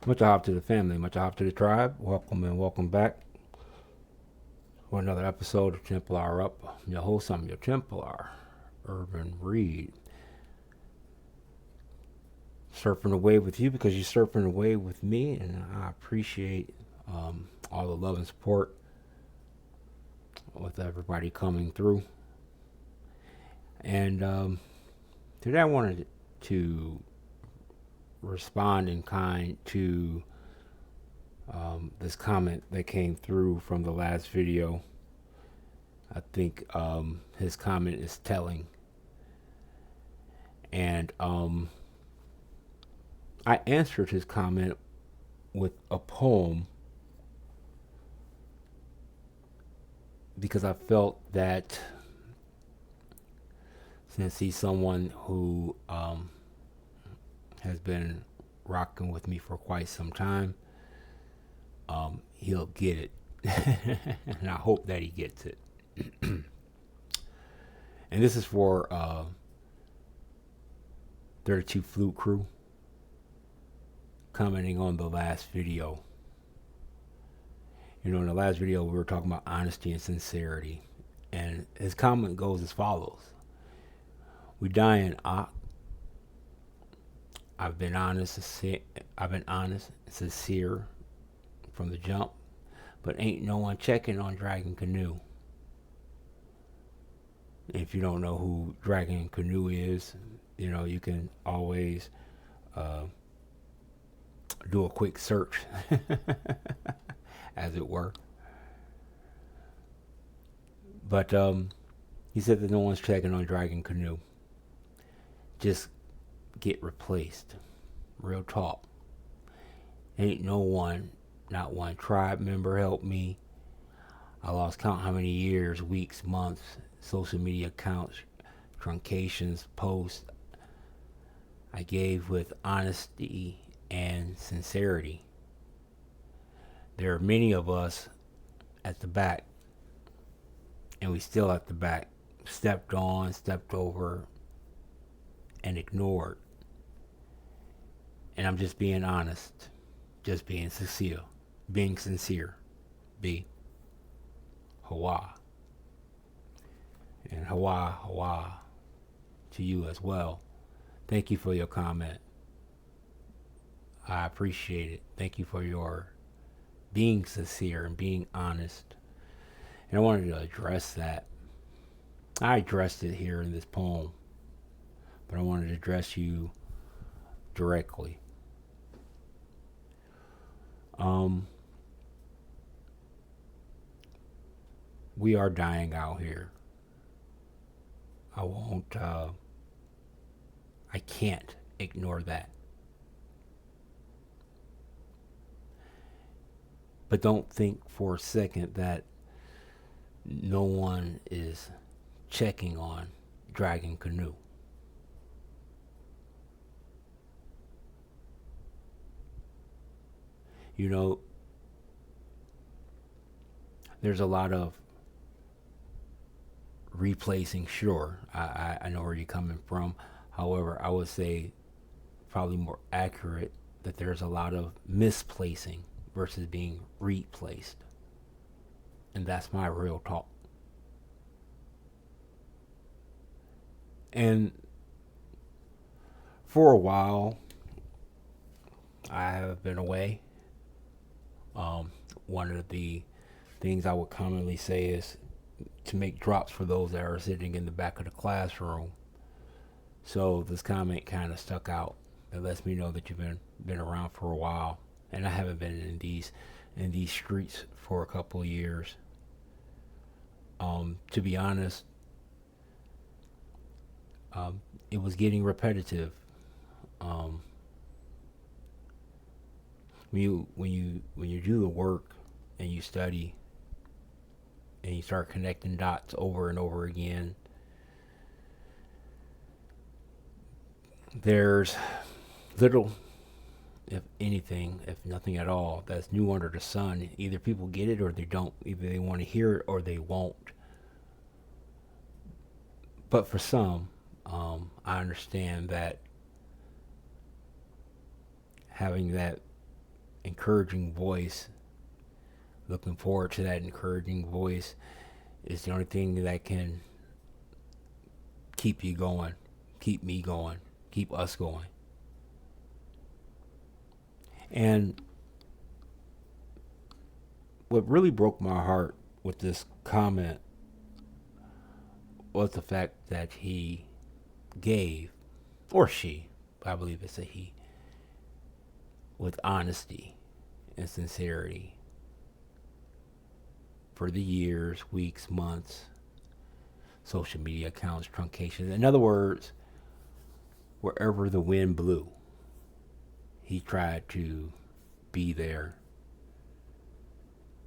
Much aloha to the family, much aloha to the tribe. Welcome and welcome back for another episode of TemplarUp. I'm your host, I'm your Templar, Urban Reed. Surfing the wave with you because you're surfing the wave with me, and I appreciate all the love and support with everybody coming through. And today I wanted to respond in kind to this comment that came through from the last video. I think his comment is telling. And I answered his comment with a poem because I felt that since he's someone who has been rocking with me for quite some time, he'll get it. And I hope that he gets it. And this is for 32 Flute Crew, commenting on the last video. You know, in the last video, we were talking about honesty and sincerity. And his comment goes as follows: We die in Ak. I've been honest, sincere from the jump, but ain't no one checking on Dragon Canoe. If you don't know who Dragon Canoe is, you know, you can always do a quick search, as it were. But he said that no one's checking on Dragon Canoe. Just get replaced. Real talk. Ain't no one, not one tribe member helped me. I lost count how many years, weeks, months, social media accounts, truncations, posts I gave with honesty and sincerity. There are many of us at the back, and we still at the back, stepped on, stepped over, and ignored. And I'm just being honest, just being sincere, be Hawa. And Hawa to you as well. Thank you for your comment. I appreciate it. Thank you for your being sincere and being honest. And I wanted to address that. I addressed it here in this poem, but I wanted to address you directly. We are dying out here. I can't ignore that. But don't think for a second that no one is checking on Dragon Canoe. You know, there's a lot of replacing. Sure, I know where you're coming from. However, I would say probably more accurate that there's a lot of misplacing versus being replaced. And that's my real talk. And for a while, I have been away. One of the things I would commonly say is to make drops for those that are sitting in the back of the classroom. So this comment kind of stuck out. It lets me know that you've been around for a while, and I haven't been in these streets for a couple of years. To be honest, it was getting repetitive. Um, when you do the work and you study and you start connecting dots over and over again, there's little, if anything, if nothing at all, that's new under the sun. Either people get it or they don't. Either they want to hear it or they won't. But for some, I understand that having that encouraging voice, looking forward to that encouraging voice, is the only thing that can keep you going, keep me going, keep us going. And what really broke my heart with this comment was the fact that he gave, or she, I believe it's a he, with honesty and sincerity for the years, weeks, months, social media accounts, truncations. In other words, wherever the wind blew, he tried to be there,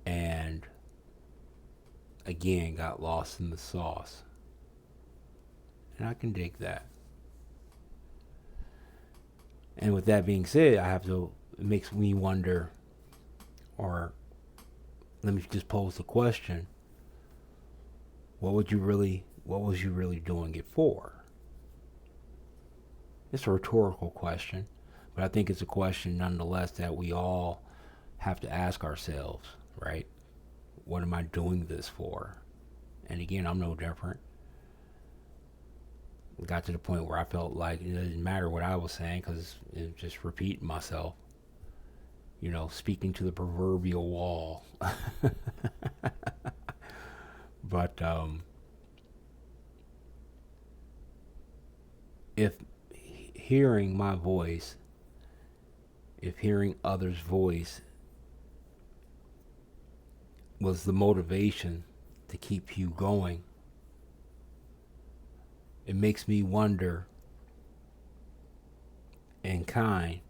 and again got lost in the sauce. And I can dig that. And with that being said, it makes me wonder, or let me just pose the question, what was you really doing it for? It's a rhetorical question, but I think it's a question nonetheless that we all have to ask ourselves, right? What am I doing this for? And again, I'm no different. Got to the point where I felt like it didn't matter what I was saying because it was just repeating myself. Speaking to the proverbial wall. But if hearing my voice, if hearing others' voice was the motivation to keep you going, it makes me wonder, in kind,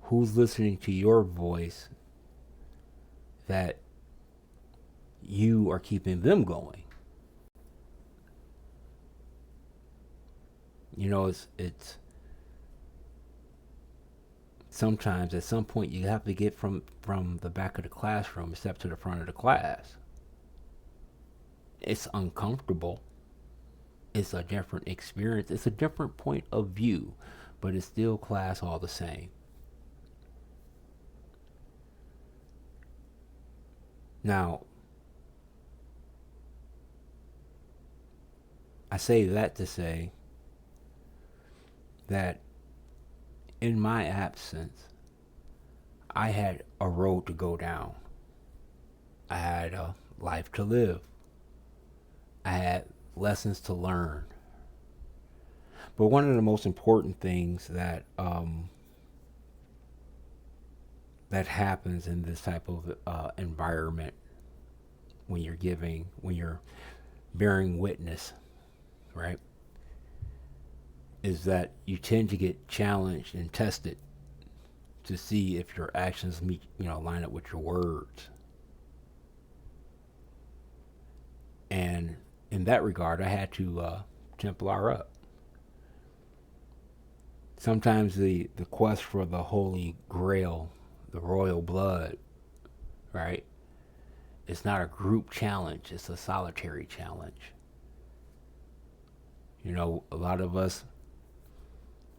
who's listening to your voice that you are keeping them going. It's sometimes at some point you have to get from the back of the classroom and step to the front of the class. It's uncomfortable. It's a different experience. It's a different point of view, but it's still class all the same. Now, I say that to say that in my absence, I had a road to go down. I had a life to live. I had lessons to learn. But one of the most important things that that happens in this type of environment when you're bearing witness, right, is that you tend to get challenged and tested to see if your actions line up with your words. And in that regard, I had to Templar up. Sometimes the quest for the Holy Grail, the royal blood, right? It's not a group challenge, it's a solitary challenge. A lot of us,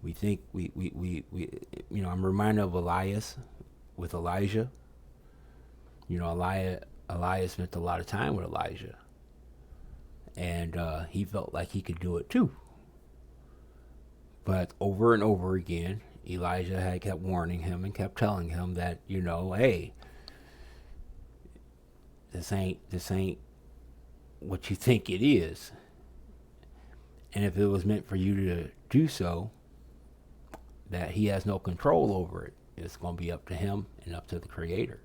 we think I'm reminded of Elias with Elijah. Elias spent a lot of time with Elijah. And he felt like he could do it too. But over and over again, Elijah had kept warning him and kept telling him that, hey, this ain't what you think it is. And if it was meant for you to do so, that he has no control over it. It's going to be up to him and up to the Creator.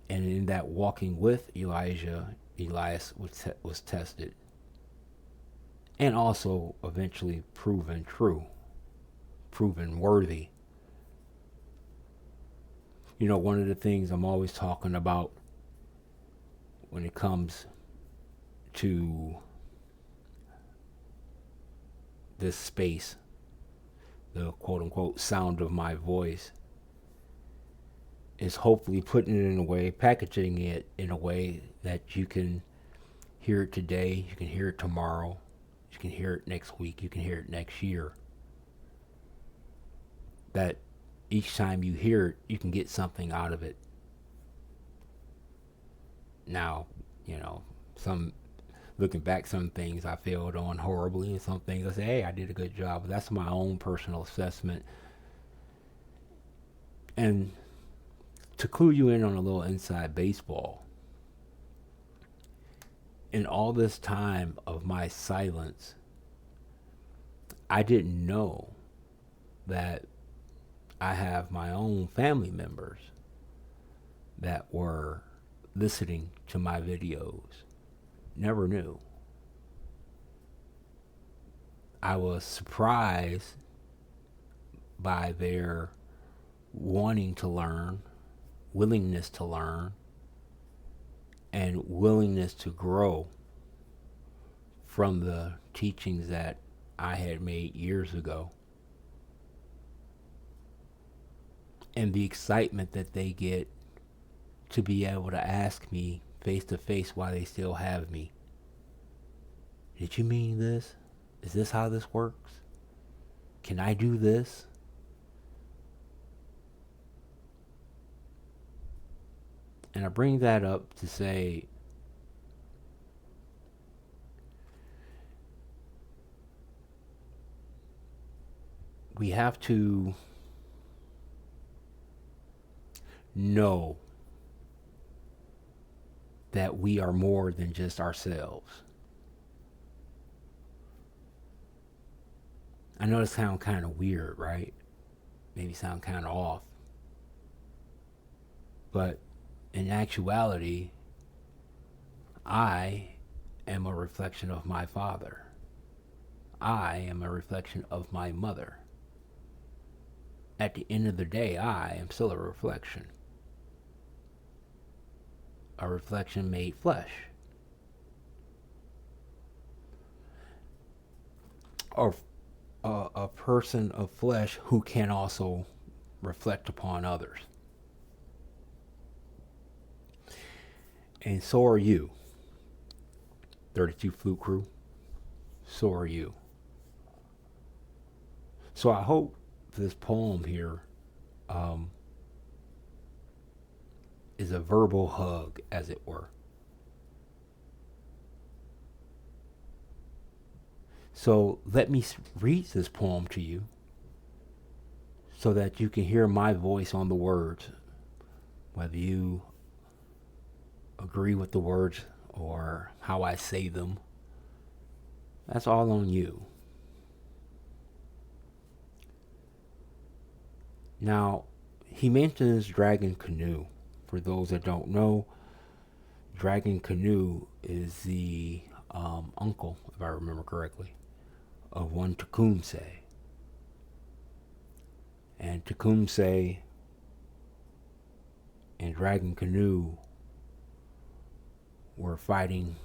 And in that walking with Elijah, Elias was tested. And also eventually proven true. Proven worthy. One of the things I'm always talking about when it comes to this space, the quote unquote sound of my voice, is hopefully putting it in a way, packaging it in a way that you can hear it today, you can hear it tomorrow, you can hear it next week, you can hear it next year. that each time you hear it, you can get something out of it. Now, some looking back, some things I failed on horribly, and some things I say, hey, I did a good job. But that's my own personal assessment. And to clue you in on a little inside baseball, in all this time of my silence, I didn't know that I have my own family members that were listening to my videos. Never knew. I was surprised by their wanting to learn, willingness to learn, and willingness to grow from the teachings that I had made years ago. And the excitement that they get to be able to ask me face to face while they still have me. Did you mean this? Is this how this works? Can I do this? And I bring that up to say, we have to know that we are more than just ourselves. I know it sounds kind of weird, right? Maybe sound kind of off. But in actuality, I am a reflection of my father. I am a reflection of my mother. At the end of the day, I am still a reflection. A reflection made flesh. Or a person of flesh who can also reflect upon others. And so are you, 32 Flute Crew. So are you. So I hope this poem here is a verbal hug, as it were. So let me read this poem to you so that you can hear my voice on the words, whether you agree with the words or how I say them. That's all on you. Now, he mentions Dragon Canoe. For those that don't know, Dragon Canoe is the uncle, if I remember correctly, of one Tecumseh. And Tecumseh and Dragon Canoe were fighting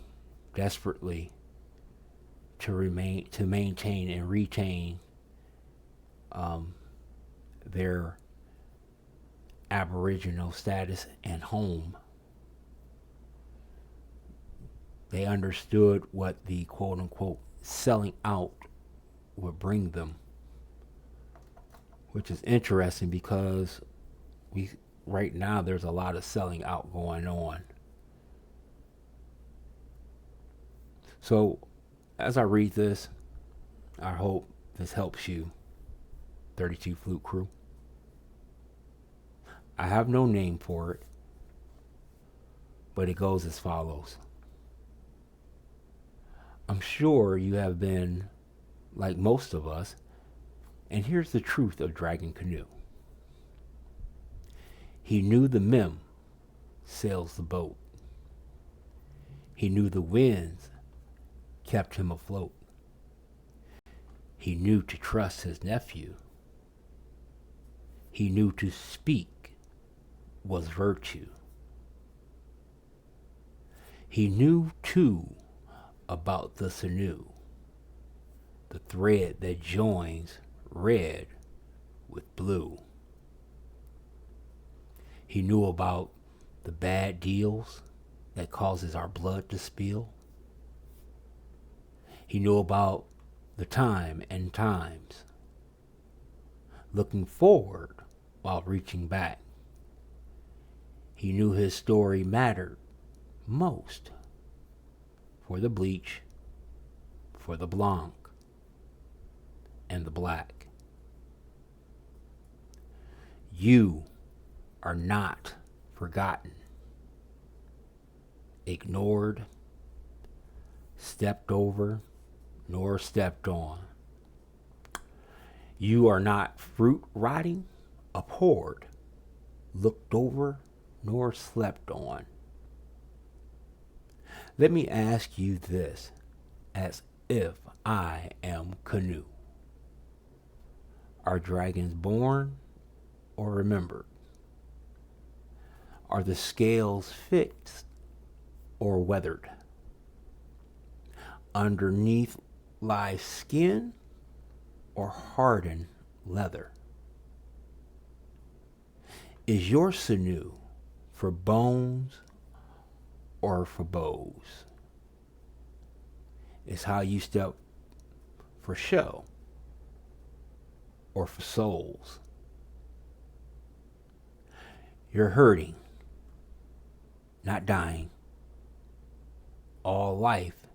desperately to maintain and retain their Aboriginal status and home. They understood what the quote unquote selling out would bring them, which is interesting because right now there's a lot of selling out going on. So as I read this, I hope this helps you, 32 Flute Crew. I have no name for it, but it goes as follows. I'm sure you have been, like most of us, and here's the truth of Dragon Canoe. He knew the mem sails the boat. He knew the winds kept him afloat. He knew to trust his nephew. He knew to speak was virtue. He knew too about the sinew, the thread that joins red with blue. He knew about the bad deals that causes our blood to spill. He knew about the time and times, looking forward while reaching back. He knew his story mattered most for the bleach, for the blanc, and the black. You are not forgotten, ignored, stepped over, nor stepped on. You are not fruit rotting, abhorred, looked over, nor slept on. Let me ask you this, as if I am Canoe. Are dragons born or remembered? Are the scales fixed or weathered? Underneath lies skin or hardened leather? Is your sinew for bones or for bows? Is how you step for show or for souls? You're hurting, not dying. All life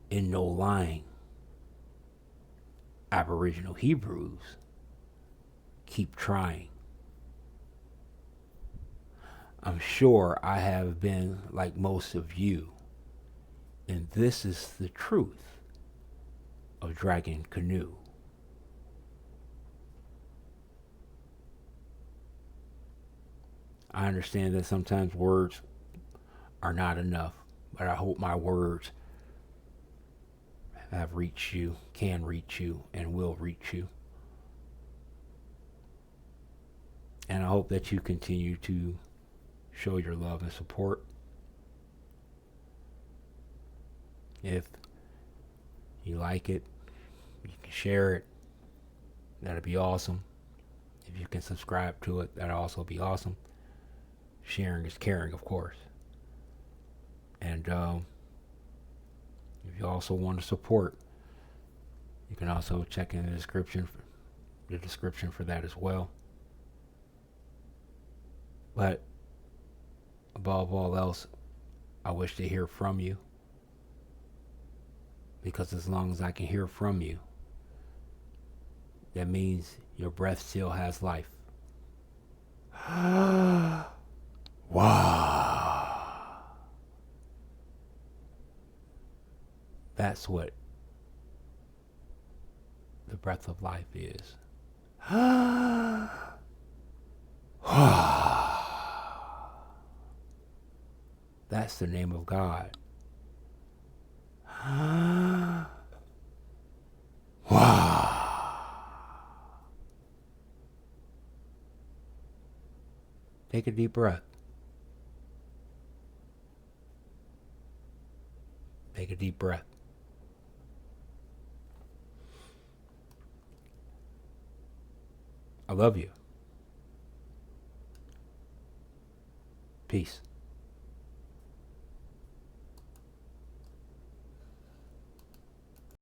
in no lying. Aboriginal Hebrews, keep trying. I'm sure I have been like most of you, and this is the truth of Dragon Canoe. I understand that sometimes words are not enough, but I hope my words have reached you, can reach you, and will reach you. And I hope that you continue to show your love and support. If you like it, you can share it. That'd be awesome. If you can subscribe to it, that'd also be awesome. Sharing is caring, of course. And if you also want to support, you can also check in the description for that as well. But above all else, I wish to hear from you, because as long as I can hear from you, that means your breath still has life. Wow. That's what the breath of life is. That's the name of God. Take a deep breath. Take a deep breath. I love you. Peace.